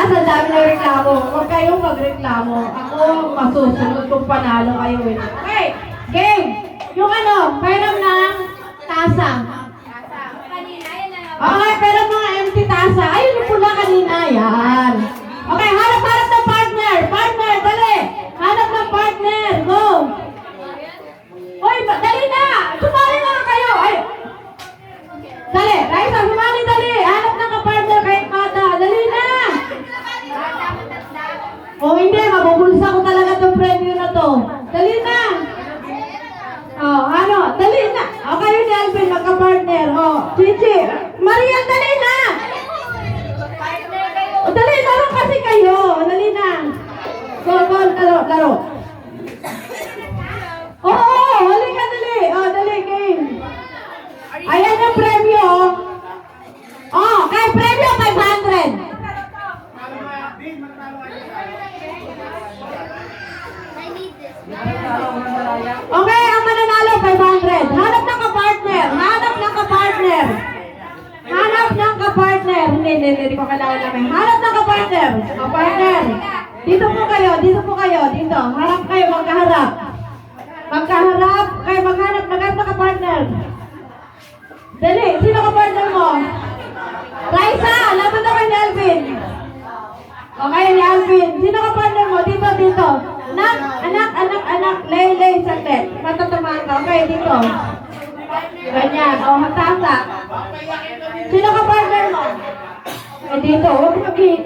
Sa dami na reklamo. Huwag kayong magreklamo. Ako masusunod kung panalo kayo. Okay, game! Yung ano, pairam ng tasa. Okay, pero mga empty tasa. Ayun yung pula kanina. Yan. Okay, hanap ng partner. Partner, dali. Hanap ng partner. Go. Hoy, dali na. Sumali na kayo. Ay. Dali, Raisa, sumali dali. Hanap ng kapartner kay Kada. Dali na. O hindi, mabubulsa ko talaga itong premyo na to. Dali na. Ano? Dali na. O kayo ni Alvin, magka-partner. Chichi. Mariel, dali na. O dali, laro kasi kayo. Dali na. Go, laro. Oo, huli ka dali. Dali, game. Ayan yung premyo. Kay premyo, 500. Okay, ang mananalo, 500. Hanap ng kapartner. Hindi ko kailangan namin. Hanap ng kapartner. Kapartner. Dito po kayo. Dito. Harap kayo, magkaharap. Kayo maghanap ng kapartner. Dali, sino kapartner mo? Raisa, laban na kay ni Alvin. Okay, ni Alvin. Sino kapartner mo? Dito. Anak. Lay, saglit. Matatamaan ka. Okay, dito. Ganyan. Hatasa. Sino kapartner mo? Dito. Huwag sabihin.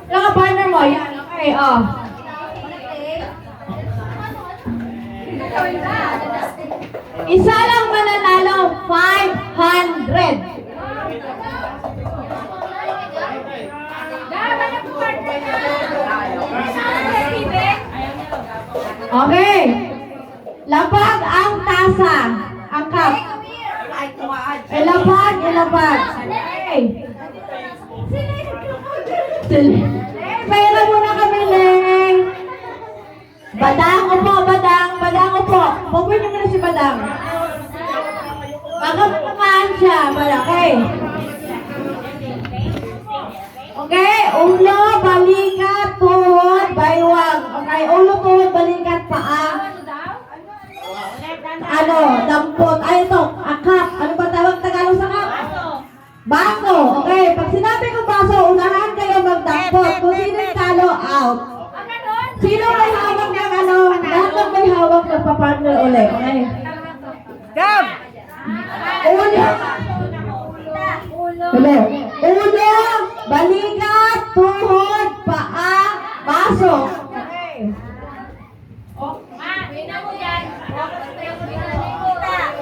Sino kapartner mo? Yan. Okay, Isa lang mananalo, 500. Okay. Lapag ang tasa. Ang cup. Ilapag. Okay. Pera muna kami, Leng. Badang upo. Pupuin niyo muna si Badang. Baka matamaan siya. Okay. Okay, ulo, balikat, tuhod, baywang. Okay, ulo, tuhod, balikat, paa. Dampot. Ito, akap. Ano ba tawag Tagalog sa kap? Baso. Okay, pag sinabi ko baso, unahan kayo magdampot. Kung sino yung talo, out. Sino may hawak ng lahat ng may hawak magpa-partner ulit. Okay? Gab! Ulo, balikat, tuhod, paa, baso. Okay.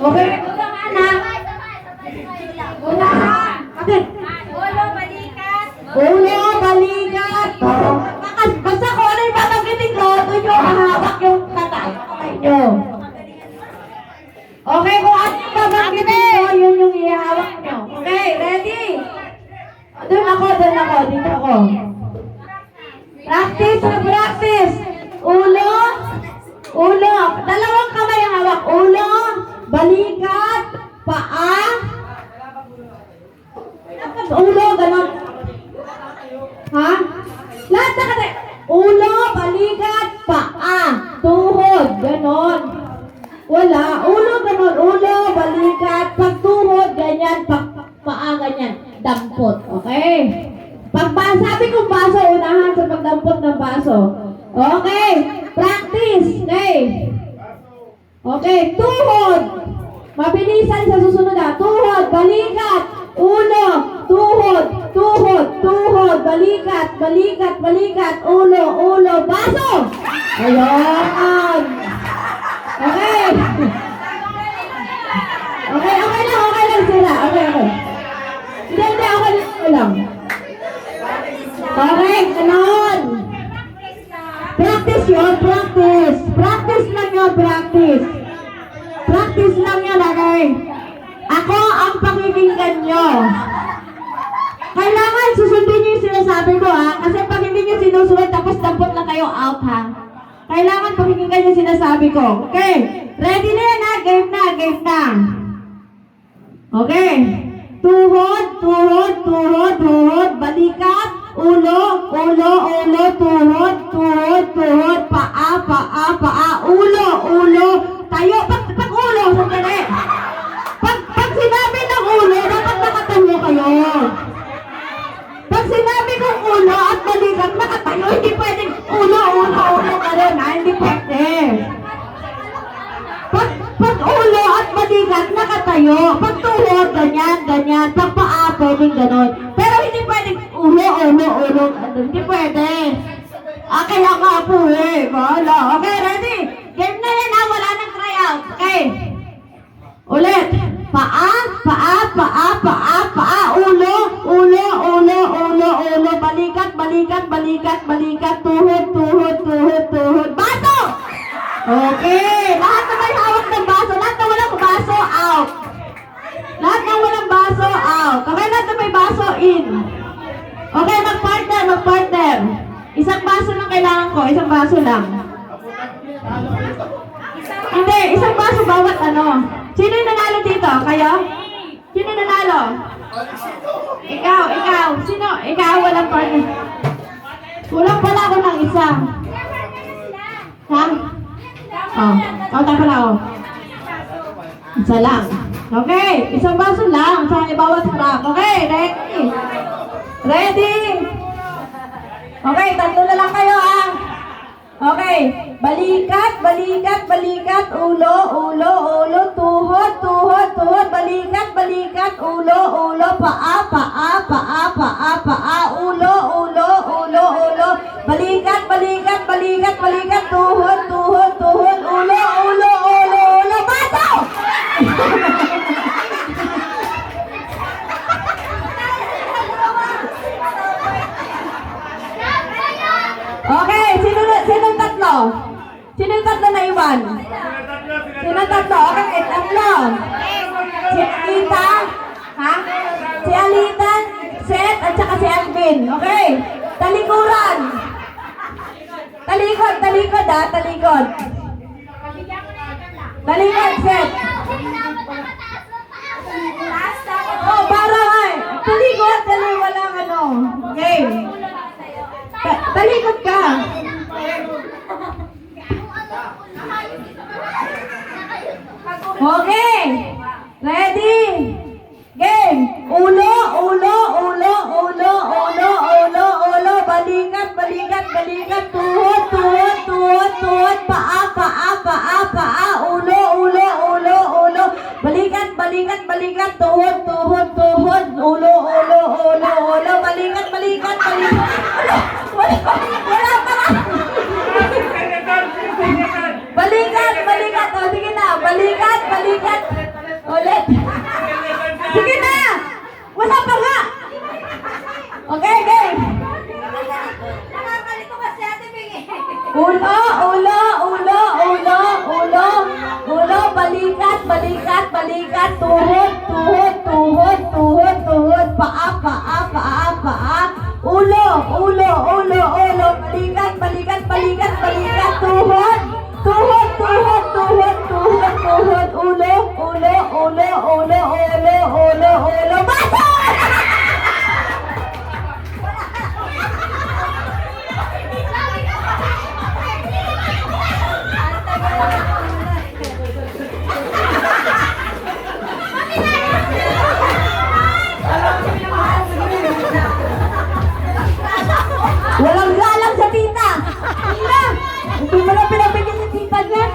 Okay, anak. Bakit? Ulo, balikat. Basta kung ano yung babanggitin ko, doon yung mahawak yung tatay. Okay nyo. Okay, kung ano yung babanggitin ko, yun yung ihawak nyo. Okay, ready? Doon ako. Dito ako. Practice. Ulo. Dalawang kamay ang hawak. Ulo, balikat, paa. Ulo, ganon. Ha? Lahat na kasi. Ulo, balikat, paa, tuhod, ganon. Wala. Ulo, ganon. Ulo, balikat, pagtuhod, ganyan, paa, ganyan. Dampot. Okay? Sabi kong baso, unahan sa pagdampot ng baso. Okay. Practice. Okay. Tuhod. Mabilisan sa susunod na. Tuhod, balikat, ulo, tuhod, balikat, ulo, baso. Ayan. Okay. Okay lang sila. Okay. Hindi, okay lang. Correct, ganon. Practice yun. Practice lang yun, okay? Ako ang pakikinggan nyo. Kailangan susundin nyo yung sinasabi ko, ha? Kasi pag hindi nyo sinusunod, tapos dampot na kayo, out, ha? Kailangan pakikinggan yung sinasabi ko. Okay? Ready na yan, ha? Game na. Okay? tuhod, tuhod, tuhod, tuhod, balikat, ulo, ulo, ulo, tuhod, tuhod, tuhod, paa, paa, paa, ulo, ulo, tayo, pag ulo, sandali. Pag sinabi ng ulo, dapat nakatayo kayo. Pag sinabi kong ulo at balikat, nakatayo, hindi pwedeng ulo, ulo, ulo ka rin, ha? Hindi pwede. Pag ulo at balikat, nakatayo. Pag tuhod, ganyan, ganyan. Pag paa, pwedeng ganon. Pero hindi pwedeng ulo, ulo, ulo. Hindi pwede. Kaya nga po eh. Bahala. Okay, ready? Game na yan ha. Wala nang tryout. Okay. Ulit. Paa, paa, paa, paa, paa. Ulo, ulo, ulo, ulo, ulo. Balikat, balikat, balikat, balikat. Tuhod, tuhod, tuhod, tuhod. Baso! Okay. Lahat na may hawak ng baso. Lahat na walang baso, out. Lahat na walang baso, out. Okay, lahat na may baso, in. Okay, mag-partner, mag-partner. Isang baso lang kailangan ko. Isang baso lang. Hindi, isang baso bawat ano. Sino yung nanalo dito? Kayo? Sino yung nanalo? Ikaw, ikaw. Sino? Ikaw, walang partner. Kulang pala ako ng isa. Ha? Oh, tama pala ako. Isa lang. Okay, isang baso lang. Sa bawat harap. Okay, ready? Ready? Okay, tatlo na lang kayo ah. Okay, balikat, balikat, balikat, ulo, ulo, ulo, tuhod, tuhod, tuhod, balikat, balikat, ulo, ulo, paa, paa, paa, paa, paa, ulo, ulo, ulo, ulo, balikat, balikat, balikat, balikat, tuhod, tuhod, tuhod, ulo, ulo, ulo, ulo, baso! Okay, sinong tatlo? Sinong tatlo na iwan? Sinong tatlo? Okay, tatlo. Si Alita, ha? Si Alita, Seth, at saka si Alvin. Okay, talikuran. Talikod, talikod ha, talikod. Talikod, Seth. Oh, para ay. Talikod, talikod, walang ano. Okay. Talikod ka. Okay. Ready? Game. Ulo, ulo, ulo, ulo, ulo, ulo, ulo. Balikat, balikat, balikat. Tuhod, tuhod, tuhod, tuhod. Paa, paa, paa, paa. Ulo, ulo, ulo, ulo. Balikat, balikat, balikat. Tuhod, tuhod, tuhod. Ulo, ulo, ulo, ulo. Balikat, balikat, balikat. Wala pa nga. Balikat, balikat. O, sige na. Balikat, balikat. Ulit. Sige na. Wala pa nga. Okay, game. Ulo, ulo, ulo, ulo, ulo, ulo, balikat, balikat, balikat, tuhod, tuhod, tuhod, tuhod, tuhod, paa, paa, paa, paa, ulo, ulo, ulo, ulo, balikat, balikat, balikat, balikat, tuhod, tuhod, tuhod, tuhod, tuhod, tuhod, ulo, ulo, ulo, ulo, ulo, ulo, ulo, baso! Walang galang sa tita. Tita, hindi mo na pinabigyan sa tita niya.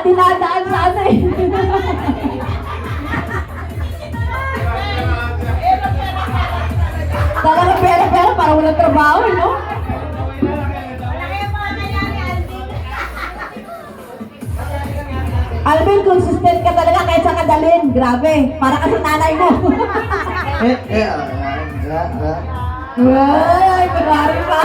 Dinadaan sa ano eh. Talaga pera-pera para walang trabaho, no? Alvin, consistent ka talaga kahit sa kadalin. Grabe, para ka sa nanay mo. Ay, kunwari pa.